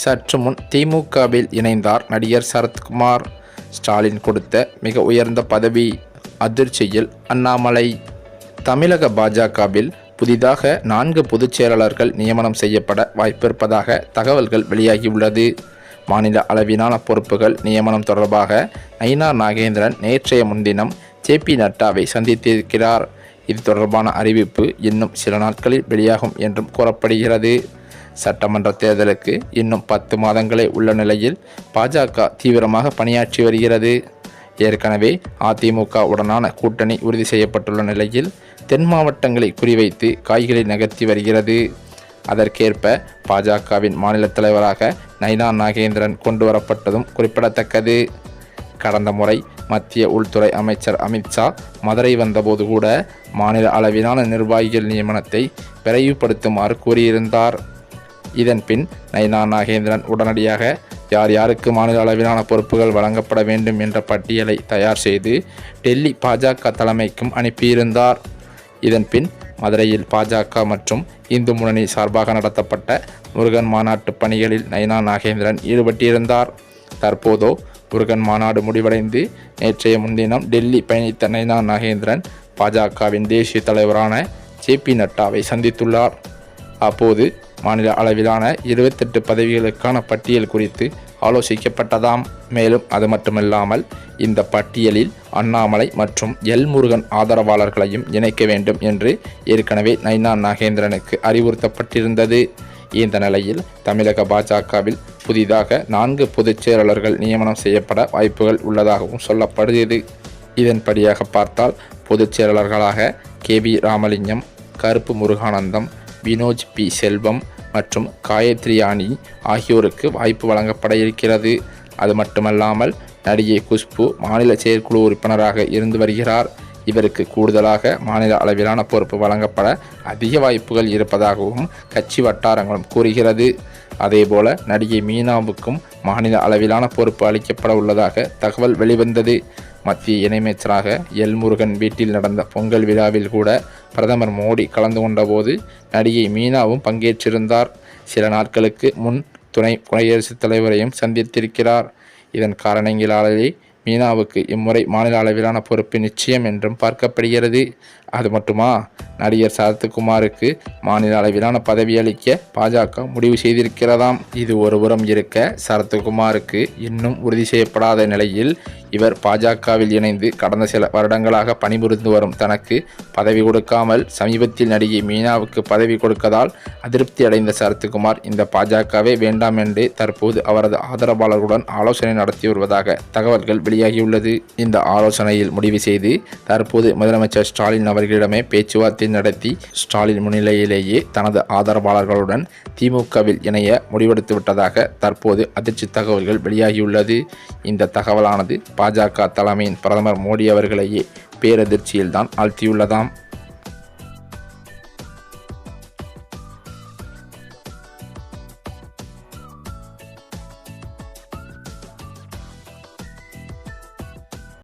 சற்று முன் திமுகவில் இணைந்தார் நடிகர் சரத்குமார். ஸ்டாலின் கொடுத்த மிக உயர்ந்த பதவி அதிர்ச்சியில் அண்ணாமலை. தமிழக பாஜகவில் புதிதாக 4 பொதுச் செயலாளர்கள் நியமனம் செய்யப்பட வாய்ப்பிருப்பதாக தகவல்கள் வெளியாகியுள்ளது. மாநில அளவிலான பொறுப்புகள் நியமனம் தொடர்பாக நயினார் நாகேந்திரன் நேற்றைய முன்தினம் ஜே.பி. நட்டாவை சந்தித்திருக்கிறார். இது தொடர்பான அறிவிப்பு இன்னும் சில நாட்களில் வெளியாகும் என்றும் கூறப்படுகிறது. சட்டமன்ற தேர்தலுக்கு இன்னும் 10 மாதங்களே உள்ள நிலையில் பாஜக தீவிரமாக பணியாற்றி வருகிறது. ஏற்கனவே அதிமுக உடனான கூட்டணி உறுதி செய்யப்பட்டுள்ள நிலையில் தென் மாவட்டங்களை குறிவைத்து காய்களை நகர்த்தி வருகிறது. அதற்கேற்ப பாஜகவின் மாநில தலைவராக நயினார் நாகேந்திரன் கொண்டு வரப்பட்டதும் குறிப்பிடத்தக்கது. கடந்த முறை மத்திய உள்துறை அமைச்சர் அமித்ஷா மதுரை வந்தபோது கூட மாநில அளவிலான நிர்வாகிகள் நியமனத்தை விரைவுபடுத்துமாறு கூறியிருந்தார். இதன் பின் நயினார் நாகேந்திரன் உடனடியாக யார் யாருக்கு மாநில அளவிலான பொறுப்புகள் வழங்கப்பட வேண்டும் என்ற பட்டியலை தயார் செய்து டெல்லி பாஜக தலைமைக்கும் அனுப்பியிருந்தார். இதன் பின் மதுரையில் பாஜக மற்றும் இந்து முன்னணி சார்பாக நடத்தப்பட்ட முருகன் மாநாட்டு பணிகளில் நயினார் நாகேந்திரன் ஈடுபட்டிருந்தார். தற்போதோ முருகன் மாநாடு முடிவடைந்து நேற்றைய முன்தினம் டெல்லி பயணித்த நயினார் நாகேந்திரன் பாஜகவின் தேசிய தலைவரான ஜே.பி. நட்டாவை சந்தித்துள்ளார். அப்போது மாநில அளவிலான 28 பதவிகளுக்கான பட்டியல் குறித்து ஆலோசிக்கப்பட்டதாம். மேலும் அது மட்டுமில்லாமல் இந்த பட்டியலில் அண்ணாமலை மற்றும் எல். முருகன் ஆதரவாளர்களையும் இணைக்க வேண்டும் என்று ஏற்கனவே நயினார் நாகேந்திரனுக்கு அறிவுறுத்தப்பட்டிருந்தது. இந்த நிலையில் தமிழக பாஜகவில் புதிதாக 4 பொதுச் செயலாளர்கள் நியமனம் செய்யப்பட வாய்ப்புகள் உள்ளதாகவும் சொல்லப்படுகிறது. இதன்படியாக பார்த்தால் பொதுச் செயலாளர்களாக கே.வி. ராமலிங்கம், கருப்பு முருகானந்தம், வினோஜ் பி. செல்வம் மற்றும் காயத்ரி யானி ஆகியோருக்கு வாய்ப்பு வழங்கப்பட இருக்கிறது. அது மட்டுமல்லாமல் நடிகை குஷ்பு மாநில செயற்குழு உறுப்பினராக இருந்து வருகிறார். இவருக்கு கூடுதலாக மாநில அளவிலான பொறுப்பு வழங்கப்பட அதிக வாய்ப்புகள் இருப்பதாகவும் கட்சி வட்டாரங்களும் கூறுகிறது. அதேபோல நடிகை மீனாவுக்கும் மாநில அளவிலான பொறுப்பு அளிக்கப்பட உள்ளதாக தகவல் வெளிவந்தது. மத்திய இணையமைச்சராக எல். முருகன் வீட்டில் நடந்த பொங்கல் விழாவில் கூட பிரதமர் மோடி கலந்து கொண்டபோது நடிகை மீனாவும் பங்கேற்றிருந்தார். சில நாட்களுக்கு முன் துணை குடியரசுத் தலைவரையும் சந்தித்திருக்கிறார். இதன் காரணங்களாலேயே மீனாவுக்கு இம்முறை மாநில அளவிலான பொறுப்பு நிச்சயம் என்றும் பார்க்கப்படுகிறது. அது மட்டுமா, நடிகர் சரத்குமாருக்கு மாநில அளவிலான பதவி அளிக்க பாஜக முடிவு செய்திருக்கிறதாம். இது ஒருபுறம் இருக்க, சரத்குமாருக்கு இன்னும் உறுதி செய்யப்படாத நிலையில் இவர் பாஜகவில் இணைந்து கடந்த சில வருடங்களாக பணிபுரிந்து வரும் தனக்கு பதவி கொடுக்காமல் சமீபத்தில் நடிகை மீனாவுக்கு பதவி கொடுக்கதால் அதிருப்தி அடைந்த சரத்குமார் இந்த பாஜகவே வேண்டாம் என்று தற்போது அவரது ஆதரவாளர்களுடன் ஆலோசனை நடத்தி வருவதாக தகவல்கள் வெளியாகியுள்ளது. இந்த ஆலோசனையில் முடிவு செய்து தற்போது முதலமைச்சர் ஸ்டாலின் அவர்களிடமே பேச்சுவார்த்தை நடத்தி ஸ்டாலின் முன்னிலையிலேயே தனது ஆதரவாளர்களுடன் திமுகவில் இணைய முடிவெடுத்துவிட்டதாக தற்போது அதிர்ச்சி தகவல்கள் வெளியாகியுள்ளது. இந்த தகவலானது பாஜக தலைமையின் பிரதமர் மோடி அவர்களையே பேரதிர்ச்சியில்தான் ஆழ்த்தியுள்ளதாம்.